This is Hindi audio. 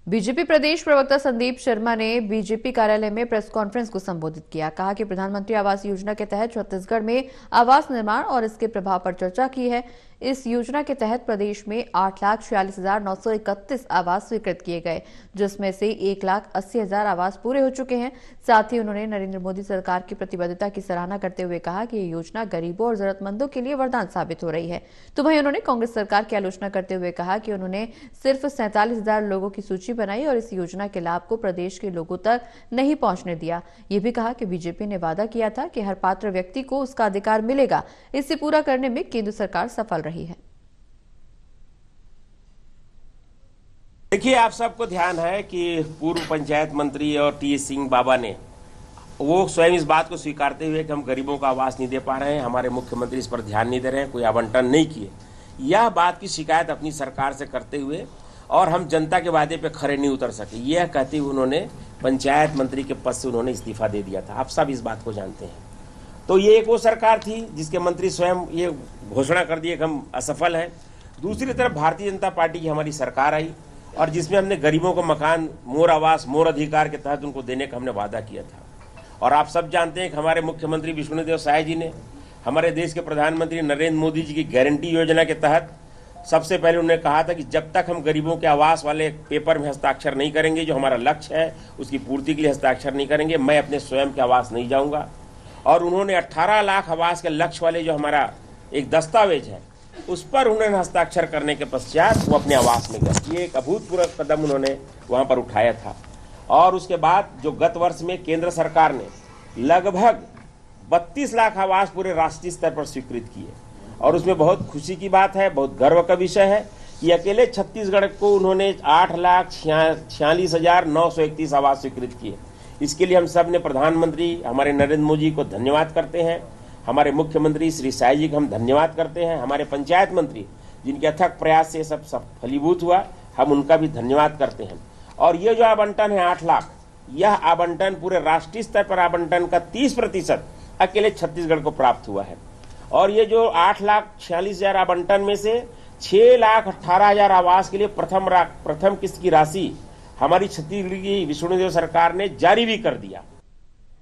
बीजेपी प्रदेश प्रवक्ता संदीप शर्मा ने बीजेपी कार्यालय में प्रेस कॉन्फ्रेंस को संबोधित किया। कहा कि प्रधानमंत्री आवास योजना के तहत छत्तीसगढ़ में आवास निर्माण और इसके प्रभाव पर चर्चा की है। इस योजना के तहत प्रदेश में 8,46,931 आवास स्वीकृत किए गए, जिसमें से 1,80,000 आवास पूरे हो चुके हैं। साथ ही उन्होंने नरेंद्र मोदी सरकार की प्रतिबद्धता की सराहना करते हुए कहा कि ये योजना गरीबों और जरूरतमंदों के लिए वरदान साबित हो रही है। तो वहीं उन्होंने कांग्रेस सरकार की आलोचना करते हुए कहा कि उन्होंने सिर्फ 47,000 लोगों की सूची बनाई और इस योजना के लाभ को प्रदेश के लोगों तक नहीं पहुंचने दिया। ये भी कहा कि बीजेपी ने वादा किया था कि हर पात्र व्यक्ति को उसका अधिकार मिलेगा। इसे पूरा करने में केंद्र सरकार सफल रही है। देखिए, आप सबको ध्यान है कि पूर्व पंचायत मंत्री और टी.एस. सिंह बाबा ने वो स्वयं इस बात को स्वीकारते हुए कि हम गरीबों का आवास नहीं दे पा रहे हैं, हमारे मुख्यमंत्री इस पर ध्यान नहीं दे रहे हैं, कोई आवंटन नहीं किए, यह बात की शिकायत अपनी सरकार से करते हुए और हम जनता के वादे पे खरे नहीं उतर सके, यह कहते हुए उन्होंने पंचायत मंत्री के पद से उन्होंने इस्तीफा दे दिया था। आप सब इस बात को जानते हैं। तो ये एक वो सरकार थी जिसके मंत्री स्वयं ये घोषणा कर दिए कि हम असफल हैं। दूसरी तरफ भारतीय जनता पार्टी की हमारी सरकार आई और जिसमें हमने गरीबों को मकान मोर आवास मोर अधिकार के तहत उनको देने का हमने वादा किया था। और आप सब जानते हैं कि हमारे मुख्यमंत्री विष्णुदेव साय जी ने हमारे देश के प्रधानमंत्री नरेंद्र मोदी जी की गारंटी योजना के तहत सबसे पहले उन्होंने कहा था कि जब तक हम गरीबों के आवास वाले पेपर में हस्ताक्षर नहीं करेंगे, जो हमारा लक्ष्य है उसकी पूर्ति के लिए हस्ताक्षर नहीं करेंगे, मैं अपने स्वयं के आवास नहीं जाऊंगा। और उन्होंने 18 लाख आवास के लक्ष्य वाले जो हमारा एक दस्तावेज है उस पर उन्होंने हस्ताक्षर करने के पश्चात वो अपने आवास में गए। ये एक अभूतपूर्व कदम उन्होंने वहां पर उठाया था। और उसके बाद जो गत वर्ष में केंद्र सरकार ने लगभग 32 लाख आवास पूरे राष्ट्रीय स्तर पर स्वीकृत किए और उसमें बहुत खुशी की बात है, बहुत गर्व का विषय है कि अकेले छत्तीसगढ़ को उन्होंने 8,46,931 आवास स्वीकृत किए। इसके लिए हम सब ने प्रधानमंत्री हमारे नरेंद्र मोदी को धन्यवाद करते हैं, हमारे मुख्यमंत्री श्री साय जी को हम धन्यवाद करते हैं, हमारे पंचायत मंत्री जिनके अथक प्रयास से सब फलीभूत हुआ, हम उनका भी धन्यवाद करते हैं। और ये जो आवंटन है 8 लाख, यह आवंटन पूरे राष्ट्रीय स्तर पर आवंटन का 30% अकेले छत्तीसगढ़ को प्राप्त हुआ है। और ये जो 8,46,000 आवंटन में से 6,18,000 आवास के लिए प्रथम किस्त की राशि हमारी छत्तीसगढ़ की विष्णुदेव सरकार ने जारी भी कर दिया।